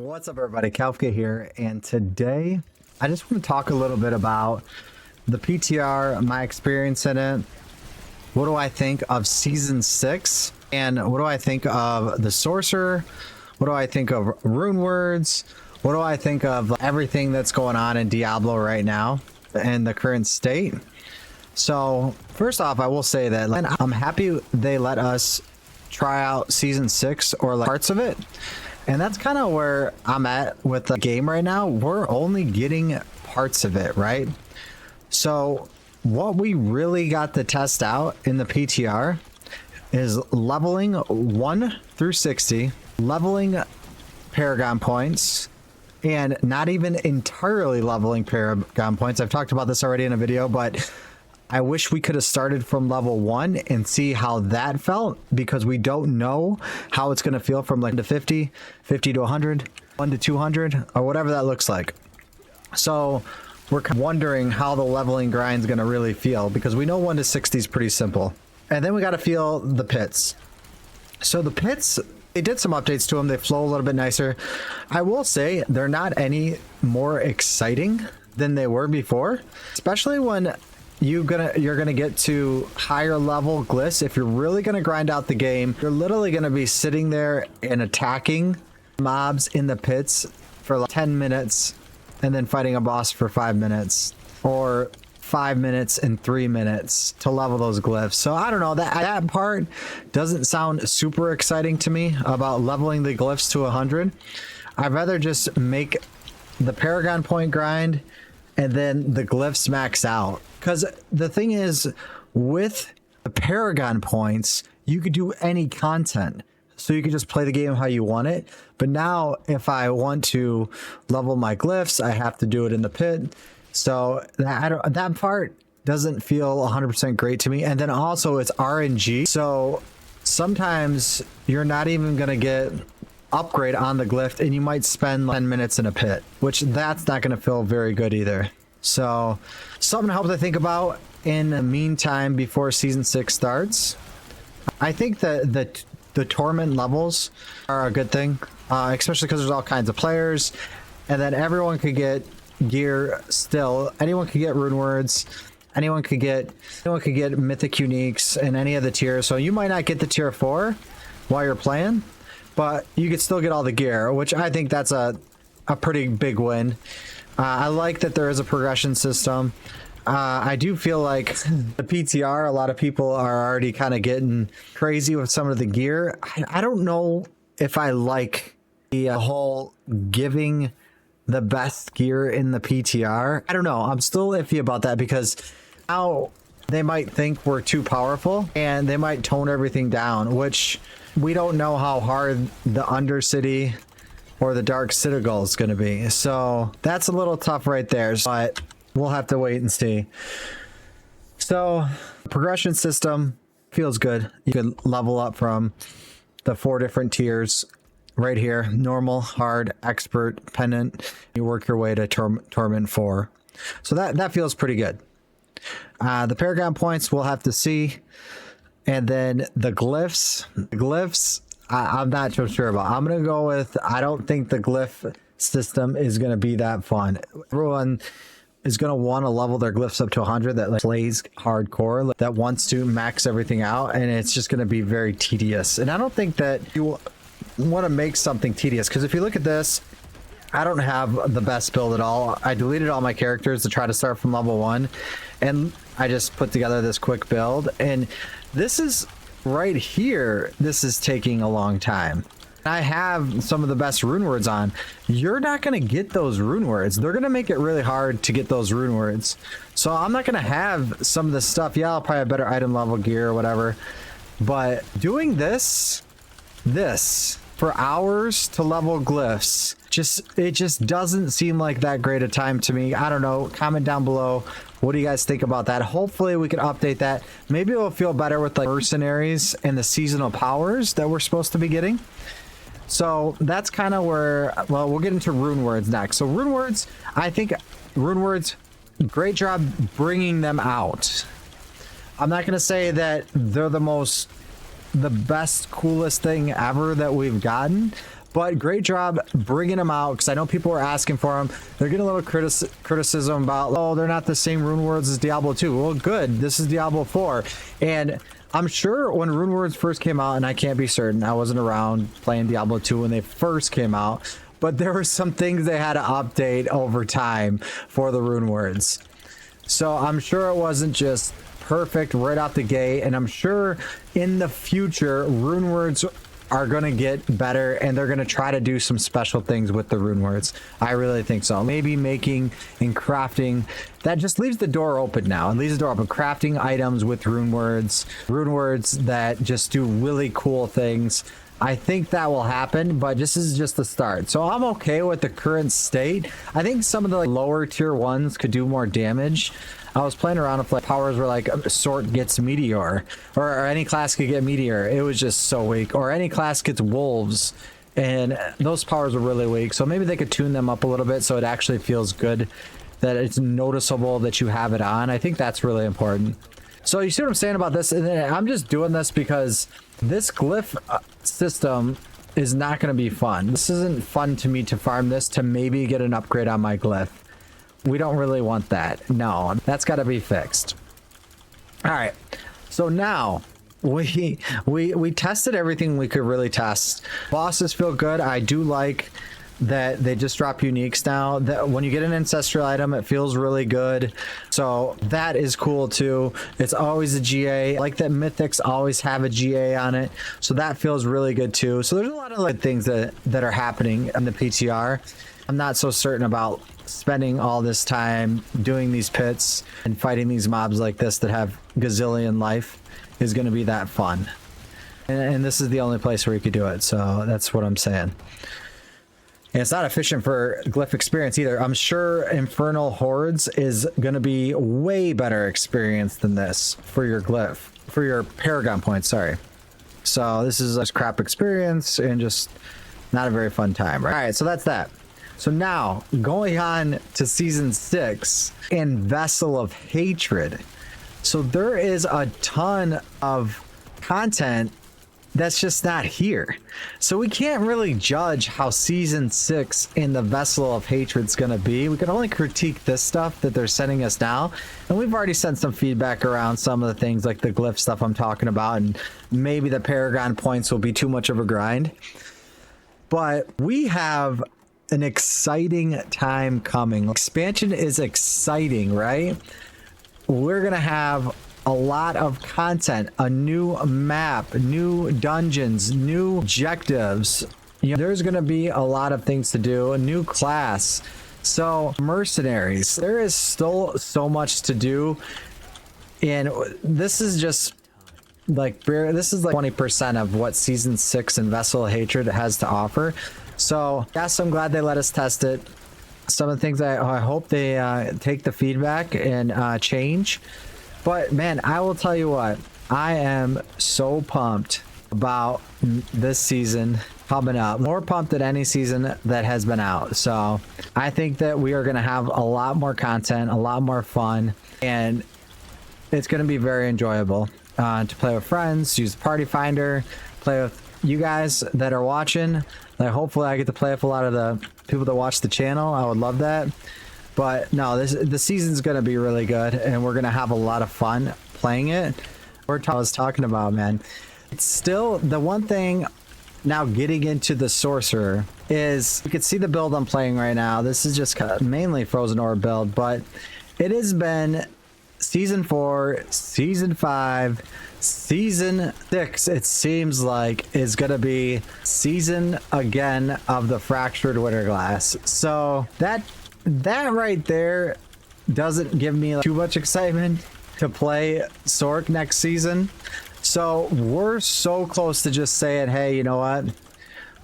What's up, everybody? Kafka here, and today I just want to talk a little bit about the PTR, my experience in it. What do I think of Season 6? And what do I think of the Sorcerer? What do I think of Rune words? What do I think of everything that's going on in Diablo right now and the current state? So, first off, I will say that I'm happy they let us try out Season 6 or like parts of it. And that's kind of where I'm at with the game right now. We're only getting parts of it, right? So what we really got to test out in the PTR is leveling 1 through 60, leveling Paragon points, and not even entirely leveling Paragon points. I've talked about this already in a video, but I wish we could have started from level 1 and see how that felt, because we don't know how it's going to feel from like to 50, 50 to 100, 1 to 200, or whatever that looks like. So we're wondering how the leveling grind is going to really feel, because we know 1 to 60 is pretty simple. And then we got to feel the pits. So the pits, they did some updates to them. They flow a little bit nicer. I will say they're not any more exciting than they were before, especially when you're gonna get to higher level glyphs. If you're really gonna grind out the game, you're literally gonna be sitting there and attacking mobs in the pits for like 10 minutes and then fighting a boss for 5 minutes, or 5 minutes and 3 minutes to level those glyphs. So I don't know, that part doesn't sound super exciting to me about leveling the glyphs to 100. I'd rather just make the Paragon point grind and then the glyphs max out. Because the thing is, with the Paragon points, you could do any content. So you could just play the game how you want it. But now, if I want to level my glyphs, I have to do it in the pit. So that part doesn't feel 100% great to me. And then also, it's RNG. So sometimes you're not even going to get upgrade on the glyph, and you might spend 10 minutes in a pit, which that's not going to feel very good either. So something to help to think about in the meantime before Season 6 starts. I think that the torment levels are a good thing, especially because there's all kinds of players, and then everyone could get gear still. Anyone could get rune words. Anyone could get mythic uniques in any of the tiers. So you might not get the tier 4 while you're playing, but you could still get all the gear, which I think that's a pretty big win. I like that there is a progression system. I do feel like the PTR, a lot of people are already kind of getting crazy with some of the gear. I don't know if I like the whole giving the best gear in the PTR. I don't know. I'm still iffy about that, because now they might think we're too powerful and they might tone everything down, which we don't know how hard the Undercity or the Dark Citadel is going to be. So that's a little tough right there, but we'll have to wait and see. So progression system feels good. You can level up from the 4 different tiers right here: normal, hard, expert, pendant. You work your way to torment 4. So that feels pretty good. The Paragon points we'll have to see. And then the glyphs, I'm not so sure about. I'm going to go with, I don't think the glyph system is going to be that fun. Everyone is going to want to level their glyphs up to 100 that like plays hardcore, that wants to max everything out, and it's just going to be very tedious. And I don't think that you want to make something tedious, because if you look at this, I don't have the best build at all. I deleted all my characters to try to start from level 1, and I just put together this quick build, and this is right here, this is taking a long time. I have some of the best rune words on. You're not going to get those rune words. They're going to make it really hard to get those rune words. So I'm not going to have some of this stuff. Yeah, I'll probably have better item level gear or whatever. But doing this for hours to level glyphs, it just doesn't seem like that great a time to me. I don't know. Comment down below. What do you guys think about that? Hopefully we can update that. Maybe it'll feel better with like mercenaries and the seasonal powers that we're supposed to be getting. So that's kind of where, well, we'll get into rune words next. So rune words, I think rune words, great job bringing them out. I'm not going to say that they're the best, coolest thing ever that we've gotten, But great job bringing them out, because I know people were asking for them. They're getting a little criticism about, oh, they're not the same rune words as Diablo 2. Well, good. This is Diablo 4. And I'm sure when rune words first came out, and I can't be certain, I wasn't around playing Diablo 2 when they first came out, but there were some things they had to update over time for the rune words. So I'm sure it wasn't just perfect right out the gate, and I'm sure in the future rune words are going to get better, and they're going to try to do some special things with the rune words. I really think so. Maybe making and crafting, that just leaves the door open now. It leaves the door open. Crafting items with rune words that just do really cool things. I think that will happen, but this is just the start. So I'm okay with the current state. I think some of the lower tier ones could do more damage. I was playing around with like powers where like Sort gets Meteor, or any class could get Meteor. It was just so weak. Or any class gets Wolves, and those powers are really weak. So maybe they could tune them up a little bit so it actually feels good, that it's noticeable that you have it on. I think that's really important. So you see what I'm saying about this? And I'm just doing this because this glyph system is not going to be fun. This isn't fun to me to farm this to maybe get an upgrade on my glyph. We don't really want that. No, that's got to be fixed. All right. So now we tested everything we could really test. Bosses feel good. I do like that they just drop uniques now. That when you get an ancestral item, it feels really good. So that is cool too. It's always a GA. I like that mythics always have a GA on it. So that feels really good too. So there's a lot of like things that are happening in the PTR. I'm not so certain about spending all this time doing these pits and fighting these mobs like this that have gazillion life is going to be that fun. And this is the only place where you could do it. So that's what I'm saying. And it's not efficient for glyph experience either. I'm sure Infernal Hordes is going to be way better experience than this for your glyph, for your Paragon points, sorry. So this is a crap experience and just not a very fun time, right? All right, so that's that. So now, going on to Season 6 and Vessel of Hatred. So there is a ton of content that's just not here. So we can't really judge how Season 6 in the Vessel of Hatred's gonna be. We can only critique this stuff that they're sending us now. And we've already sent some feedback around some of the things like the glyph stuff I'm talking about, and maybe the Paragon points will be too much of a grind. But we have an exciting time coming. Expansion is exciting, right? We're gonna have a lot of content, a new map, new dungeons, new objectives. You know, there's gonna be a lot of things to do, a new class. So mercenaries, there is still so much to do. And this is just like, this is like 20% of what Season 6 and Vessel of Hatred has to offer. So yes, I'm glad they let us test it. Some of the things I hope they take the feedback and change. But man, I will tell you what, I am so pumped about this season coming up. More pumped than any season that has been out. So I think that we are going to have a lot more content, a lot more fun, and it's going to be very enjoyable to play with friends, use Party Finder, play with you guys that are watching. Like, hopefully I get to play with a lot of the people that watch the channel. I would love that. But no, the season's going to be really good, and we're going to have a lot of fun playing it. What I was talking about, man. It's still the one thing now getting into the Sorcerer is you can see the build I'm playing right now. This is just kind of mainly Frozen Orb build, but it has been Season 4, Season 5, Season 6, it seems like, is going to be season again of the Fractured Winterglass. So that right there doesn't give me too much excitement to play Sorc next season. So we're so close to just saying, hey, you know what?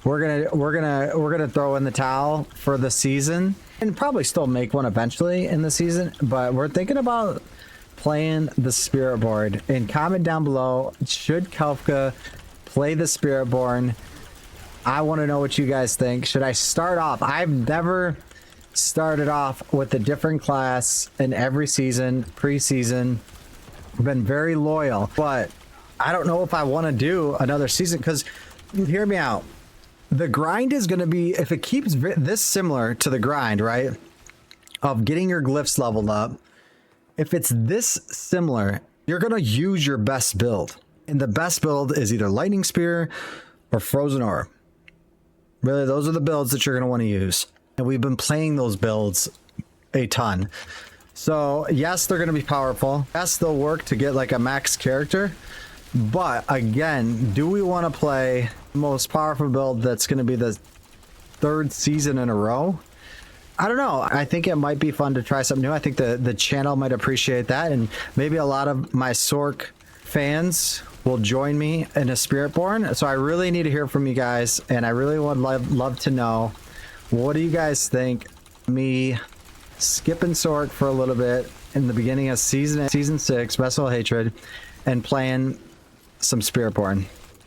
We're gonna throw in the towel for the season, and probably still make one eventually in the season, but we're thinking about playing the Spirit Board. And comment down below, should Kefka play the Spiritborn? I want to know what you guys think. Should I start off? I've never started off with a different class in every season, preseason. I've been very loyal, but I don't know if I want to do another season, because hear me out. The grind is going to be, if it keeps this similar to the grind, right, of getting your glyphs leveled up, if it's this similar, you're going to use your best build. And the best build is either Lightning Spear or Frozen Orb. Really, those are the builds that you're going to want to use. And we've been playing those builds a ton. So yes, they're going to be powerful. Yes, they'll work to get like a max character. But again, do we want to play the most powerful build that's going to be the 3rd season in a row? I don't know. I think it might be fun to try something new. I think the channel might appreciate that. And maybe a lot of my Sorc fans will join me in a Spiritborn. So I really need to hear from you guys. And I really would love to know, what do you guys think? Me skipping Sorc for a little bit in the beginning of season 6, Vessel of Hatred, and playing some Spiritborn.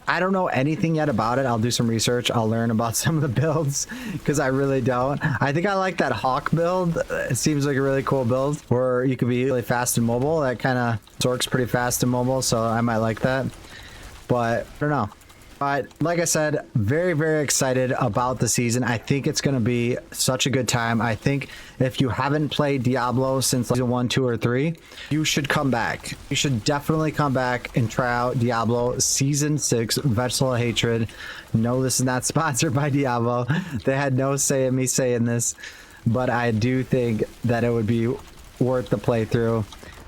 I don't know anything yet about it. I'll do some research. I'll learn about some of the builds because I really don't. I think I like that Hawk build. It seems like a really cool build where you could be really fast and mobile. That kind of Sorc's pretty fast and mobile, so I might like that. But I don't know. But like I said, very, very excited about the season. I think it's going to be such a good time. I think if you haven't played Diablo since season 1, 2, or 3, you should come back. You should definitely come back and try out Diablo season 6, Vessel of Hatred. No, this is not sponsored by Diablo. They had no say in me saying this, but I do think that it would be worth the playthrough.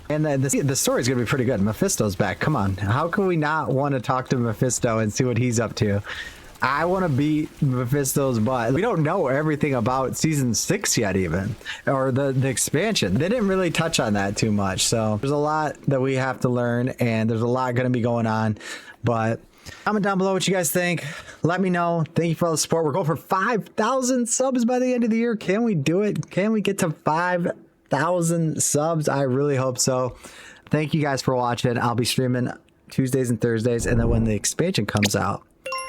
And the story is going to be pretty good. Mephisto's back. Come on. How can we not want to talk to Mephisto and see what he's up to? I want to beat Mephisto's butt. We don't know everything about season 6 yet even, or the expansion. They didn't really touch on that too much. So there's a lot that we have to learn, and there's a lot going to be going on. But comment down below what you guys think. Let me know. Thank you for all the support. We're going for 5,000 subs by the end of the year. Can we do it? Can we get to 5,000 subs? I really hope so. Thank you guys for watching. I'll be streaming Tuesdays and Thursdays, and then when the expansion comes out,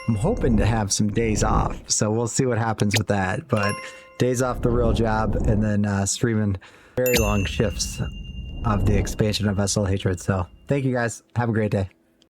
I'm hoping to have some days off, so we'll see what happens with that. But days off the real job, and then streaming very long shifts of the expansion of Vessel of Hatred. So thank you guys. Have a great day.